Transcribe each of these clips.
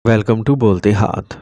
Welcome to बोलते हाथ।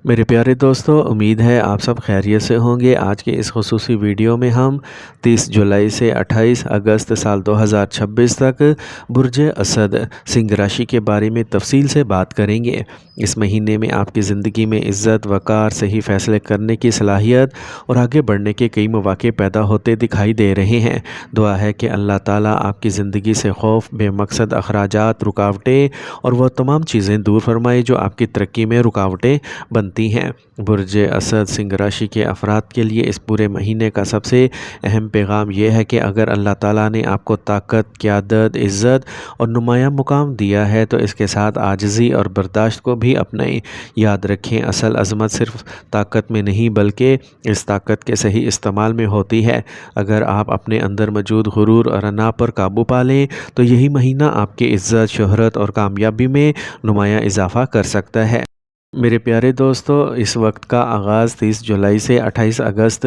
मेरे प्यारे दोस्तों, उम्मीद है आप सब खैरियत से होंगे। आज के इस खुसूसी वीडियो में हम 30 जुलाई से 28 अगस्त साल 2026 तक बुर्ज असद सिंह राशि के बारे में तफसील से बात करेंगे। इस महीने में आपकी ज़िंदगी में इज़्ज़त, वक़ार, सही फ़ैसले करने की सलाहियत और आगे बढ़ने के कई मौक़े पैदा होते दिखाई दे रहे हैं। दुआ है कि अल्लाह ताला आपकी ज़िंदगी से खौफ, बेमकसद अखराजात, रुकावटें और वह तमाम चीज़ें दूर फरमाए जो आपकी तरक्की में रुकावटें बनती हैं। बुर्ज असद सिंह राशि के अफराद के लिए इस पूरे महीने का सबसे अहम पैगाम यह है कि अगर अल्लाह ताला ने आपको ताकत, क़यादत, इज़्ज़त और नुमाया मुकाम दिया है तो इसके साथ आजिज़ी और बर्दाश्त को भी अपनाएं। याद रखें, असल अज़मत सिर्फ ताकत में नहीं बल्कि इस ताकत के सही इस्तेमाल में होती है। अगर आप अपने अंदर मौजूद गुरूर और अना पर काबू पा लें तो यही महीना आपकी इज़्ज़त, शोहरत और कामयाबी में नुमाया इजाफ़ा कर सकता है। मेरे प्यारे दोस्तों, इस वक्त का आगाज़ 30 जुलाई से 28 अगस्त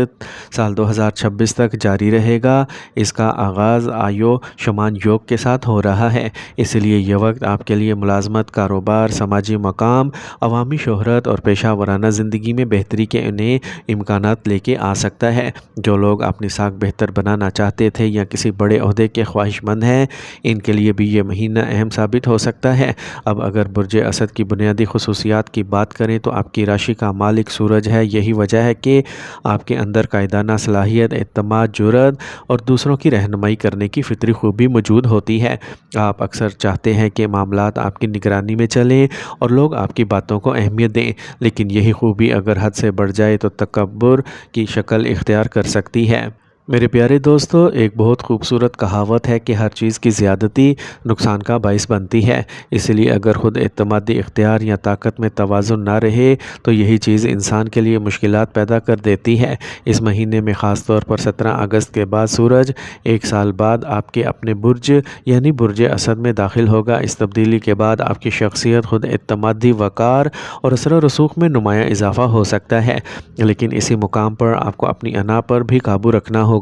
साल 2026 तक जारी रहेगा। इसका आगाज़ आयो शमान योग के साथ हो रहा है, इसलिए यह वक्त आपके लिए मुलाजमत, कारोबार, समाजी मकाम, अवामी शोहरत और पेशा वराना ज़िंदगी में बेहतरी के नए इम्कानात लेके आ सकता है। जो लोग अपनी साख बेहतर बनाना चाहते थे या किसी बड़े ओहदे के ख्वाहिशमंद हैं, इनके लिए भी ये महीना अहम साबित हो सकता है। अब अगर बुर्ज असद की बुनियादी खसूसियात की बात करें तो आपकी राशि का मालिक सूरज है। यही वजह है कि आपके अंदर कायदाना सलाहियत, एतमाद, जुर्रत और दूसरों की रहनुमाई करने की फितरी खूबी मौजूद होती है। आप अक्सर चाहते हैं कि मामलात आपकी निगरानी में चलें और लोग आपकी बातों को अहमियत दें, लेकिन यही खूबी अगर हद से बढ़ जाए तो तकब्बुर की शक्ल इख्तियार कर सकती है। मेरे प्यारे दोस्तों, एक बहुत खूबसूरत कहावत है कि हर चीज़ की ज़्यादती नुकसान का बाइस बनती है। इसलिए अगर ख़ुद एतमादी इख्तियार या ताकत में तवाज़ुन ना रहे तो यही चीज़ इंसान के लिए मुश्किलात पैदा कर देती है। इस महीने में ख़ास तौर पर 17 अगस्त के बाद सूरज एक साल बाद आपके अपने बुर्ज यानी बुर्ज असद में दाखिल होगा। इस तब्दीली के बाद आपकी शख्सियत, ख़ुद एतमादी, वक़ार और असर व रसूख में नुमाया इजाफ़ा हो सकता है, लेकिन इसी मुकाम पर आपको अपनी अना पर भी काबू रखना होगा।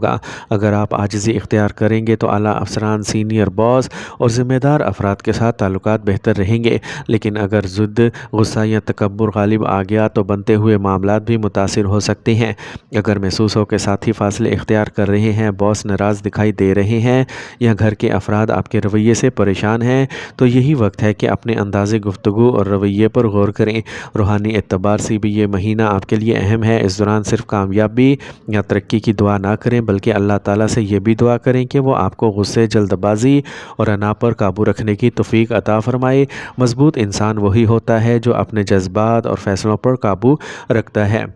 अगर आप आजिज़ी इख्तियार करेंगे तो आला अफसरान, सीनियर बॉस और ज़िम्मेदार अफराद के साथ ताल्लुकात बेहतर रहेंगे, लेकिन अगर ज़िद्द, गुस्सा या तकब्बुर गालिब आ गया तो बनते हुए मामलात भी मुतासिर हो सकते हैं। अगर महसूस हो के साथी फासले इख्तियार कर रहे हैं, बॉस नाराज़ दिखाई दे रहे हैं या घर के अफराद आपके रवैये से परेशान हैं, तो यही वक्त है कि अपने अंदाज़े गुफ्तगू और रवैये पर गौर करें। रूहानी एतबार से भी ये महीना आपके लिए अहम है। इस दौरान सिर्फ कामयाबी या तरक्की की दुआ ना करें बल्कि अल्लाह ताला से ये भी दुआ करें कि वो आपको गुस्से, जल्दबाजी और अना पर काबू रखने की तौफीक अता फ़रमाए। मज़बूत इंसान वही होता है जो अपने जज्बात और फ़ैसलों पर काबू रखता है।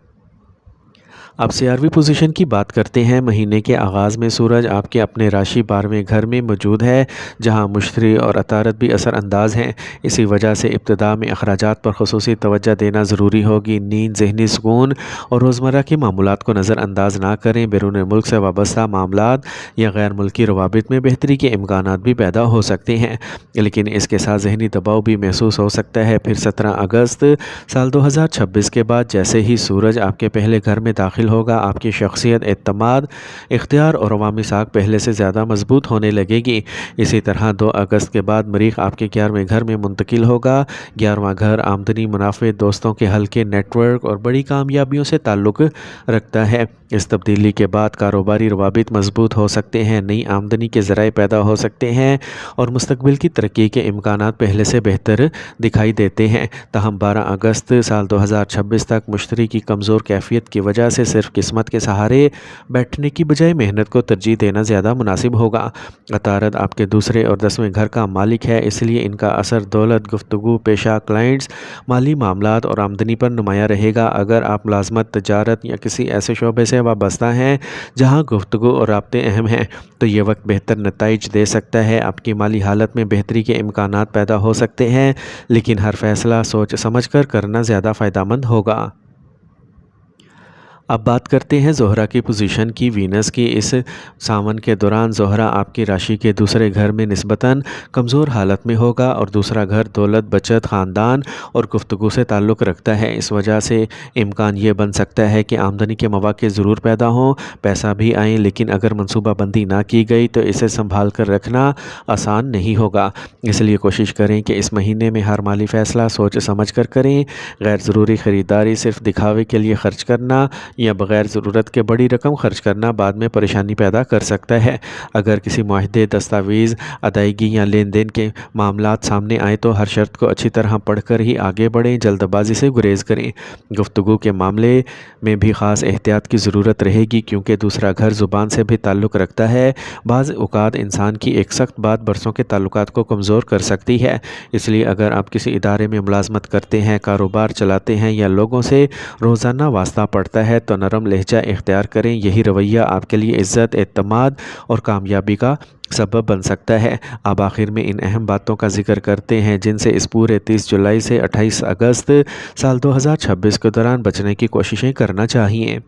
अब 11वीं पोजीशन की बात करते हैं। महीने के आगाज़ में सूरज आपके अपने राशि 12वें घर में मौजूद है, जहां मुश्तरी और अतारत भी असर अंदाज हैं। इसी वजह से इब्तिदा में अखराजात पर ख़ुसूसी तवज्जो देना ज़रूरी होगी। नींद, ज़हनी सुकून और रोज़मर्रा के मामूलात को नज़रअंदाज ना करें। बैरून मुल्क से वाबस्ता मामलात या गैर मुल्की रवाबित में बेहतरी के इम्कानात भी पैदा हो सकते हैं, लेकिन इसके साथ ज़हनी दबाव भी महसूस हो सकता है। फिर 17 अगस्त साल 2026 के बाद जैसे ही सूरज आपके पहले घर में दाखिल होगा, आपकी शख्सियत, एतमाद, इख्तियार और अवामी साख पहले से ज़्यादा मजबूत होने लगेगी। इसी तरह 2 अगस्त के बाद मरीख आपके 11वें घर में मुंतकिल होगा। 11वां घर आमदनी, मुनाफे, दोस्तों के हल्के नेटवर्क और बड़ी कामयाबियों से ताल्लुक़ रखता है। इस तब्दीली के बाद कारोबारी रवाबित मजबूत हो सकते हैं, नई आमदनी के ज़राए पैदा हो सकते हैं और मुस्तकबिल की तरक्की के इम्कानात पहले से बेहतर दिखाई देते हैं। तहम 12 अगस्त साल 2026 तक मुश्तरी की कमज़ोर कैफियत की वजह से सिर्फ किस्मत के सहारे बैठने की बजाय मेहनत को तरजीह देना ज़्यादा मुनासिब होगा। अतारत आपके दूसरे और 10वें घर का मालिक है, इसलिए इनका असर दौलत, गुफ्तगू, पेशा, क्लाइंट्स, माली मामलात और आमदनी पर नुमाया रहेगा। अगर आप मुलाजमत, तजारत या किसी ऐसे शोबे से वाबस्ता हैं जहां गुफ्तगू और राब्ते अहम हैं, तो ये वक्त बेहतर नताइज दे सकता है। आपकी माली हालत में बेहतरी के इम्कानात पैदा हो सकते हैं, लेकिन हर फैसला सोच समझ कर करना ज़्यादा फ़ायदेमंद होगा। اب بات کرتے ہیں زہرہ کی پوزیشن کی۔ وینس کی اس ساون کے دوران زہرہ آپ کی راشی کے دوسرے گھر میں نسبتاً کمزور حالت میں ہوگا، اور دوسرا گھر دولت، بچت، خاندان اور گفتگو سے تعلق رکھتا ہے۔ اس وجہ سے امکان یہ بن سکتا ہے کہ آمدنی کے مواقع ضرور پیدا ہوں، پیسہ بھی آئیں، لیکن اگر منصوبہ بندی نہ کی گئی تو اسے سنبھال کر رکھنا آسان نہیں ہوگا۔ اس لیے کوشش کریں کہ اس مہینے میں ہر مالی فیصلہ سوچ سمجھ کر کریں۔ غیر ضروری خریداری، صرف دکھاوے کے لیے خرچ کرنا یا بغیر ضرورت کے بڑی رقم خرچ کرنا بعد میں پریشانی پیدا کر سکتا ہے۔ اگر کسی معاہدے، دستاویز، ادائیگی یا لین دین کے معاملات سامنے آئیں تو ہر شرط کو اچھی طرح پڑھ کر ہی آگے بڑھیں، جلد بازی سے گریز کریں۔ گفتگو کے معاملے میں بھی خاص احتیاط کی ضرورت رہے گی، کیونکہ دوسرا گھر زبان سے بھی تعلق رکھتا ہے۔ بعض اوقات انسان کی ایک سخت بات برسوں کے تعلقات کو کمزور کر سکتی ہے۔ اس لیے اگر آپ کسی ادارے میں ملازمت کرتے ہیں، کاروبار چلاتے ہیں یا لوگوں سے روزانہ واسطہ پڑتا ہے تو نرم لہجہ اختیار کریں۔ یہی رویہ آپ کے لیے عزت، اعتماد اور کامیابی کا سبب بن سکتا ہے۔ اب آخر میں ان اہم باتوں کا ذکر کرتے ہیں جن سے اس پورے 30 جولائی سے 28 اگست سال 2026 کے دوران بچنے کی کوششیں کرنا چاہیے۔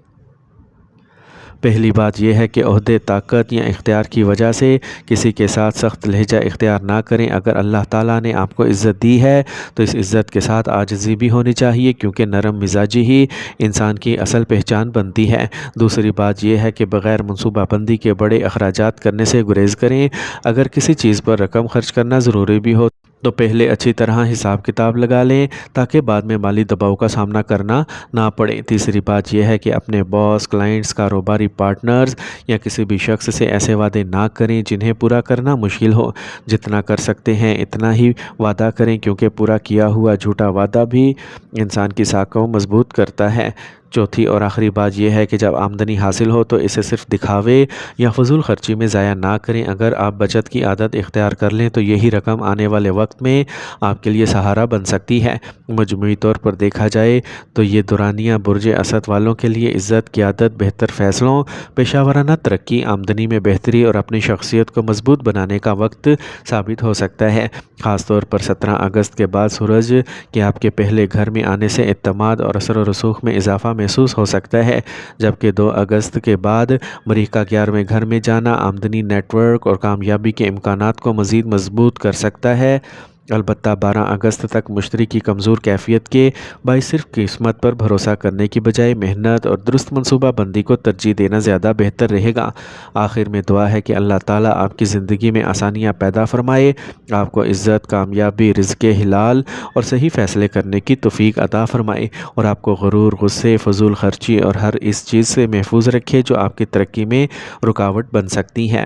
پہلی بات یہ ہے کہ عہدے، طاقت یا اختیار کی وجہ سے کسی کے ساتھ سخت لہجہ اختیار نہ کریں۔ اگر اللہ تعالیٰ نے آپ کو عزت دی ہے تو اس عزت کے ساتھ عاجزی بھی ہونی چاہیے، کیونکہ نرم مزاجی ہی انسان کی اصل پہچان بنتی ہے۔ دوسری بات یہ ہے کہ بغیر منصوبہ بندی کے بڑے اخراجات کرنے سے گریز کریں۔ اگر کسی چیز پر رقم خرچ کرنا ضروری بھی ہو تو پہلے اچھی طرح حساب کتاب لگا لیں تاکہ بعد میں مالی دباؤ کا سامنا کرنا نہ پڑے۔ تیسری بات یہ ہے کہ اپنے باس، کلائنٹس، کاروباری پارٹنرز یا کسی بھی شخص سے ایسے وعدے نہ کریں جنہیں پورا کرنا مشکل ہو۔ جتنا کر سکتے ہیں اتنا ہی وعدہ کریں، کیونکہ پورا کیا ہوا جھوٹا وعدہ بھی انسان کی ساکھ کو مضبوط کرتا ہے۔ چوتھی اور آخری بات یہ ہے کہ جب آمدنی حاصل ہو تو اسے صرف دکھاوے یا فضول خرچی میں ضائع نہ کریں۔ اگر آپ بچت کی عادت اختیار کر لیں تو یہی رقم آنے والے وقت میں آپ کے لیے سہارا بن سکتی ہے۔ مجموعی طور پر دیکھا جائے تو یہ دورانیہ برج اسد والوں کے لیے عزت، قیادت، بہتر فیصلوں، پیشہ ورانہ ترقی، آمدنی میں بہتری اور اپنی شخصیت کو مضبوط بنانے کا وقت ثابت ہو سکتا ہے۔ خاص طور پر 17 اگست کے بعد سورج کے آپ کے پہلے گھر میں آنے سے اعتماد اور اثر و رسوخ میں اضافہ محسوس ہو سکتا ہے، جبکہ 2 اگست کے بعد مریخ کا 11ویں گھر میں جانا آمدنی، نیٹ ورک اور کامیابی کے امکانات کو مزید مضبوط کر سکتا ہے۔ البتہ 12 اگست تک مشتری کی کمزور کیفیت کے باعث صرف قسمت پر بھروسہ کرنے کی بجائے محنت اور درست منصوبہ بندی کو ترجیح دینا زیادہ بہتر رہے گا۔ آخر میں دعا ہے کہ اللہ تعالیٰ آپ کی زندگی میں آسانیاں پیدا فرمائے، آپ کو عزت، کامیابی، رزق حلال اور صحیح فیصلے کرنے کی توفیق عطا فرمائے، اور آپ کو غرور، غصے، فضول خرچی اور ہر اس چیز سے محفوظ رکھے جو آپ کی ترقی میں رکاوٹ بن سکتی ہے۔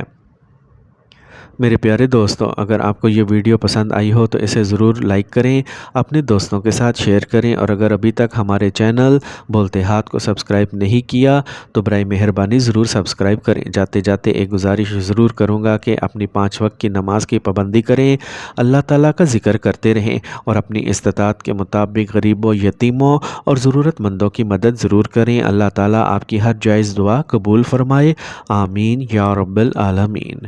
میرے پیارے دوستوں، اگر آپ کو یہ ویڈیو پسند آئی ہو تو اسے ضرور لائک کریں، اپنے دوستوں کے ساتھ شیئر کریں، اور اگر ابھی تک ہمارے چینل بولتے ہاتھ کو سبسکرائب نہیں کیا تو برائے مہربانی ضرور سبسکرائب کریں۔ جاتے جاتے ایک گزارش ضرور کروں گا کہ اپنی 5 وقت کی نماز کی پابندی کریں، اللہ تعالیٰ کا ذکر کرتے رہیں، اور اپنی استطاعت کے مطابق غریبوں، یتیموں اور ضرورت مندوں کی مدد ضرور کریں۔ اللہ تعالیٰ آپ کی ہر جائز دعا قبول فرمائے، آمین یا رب العالمین۔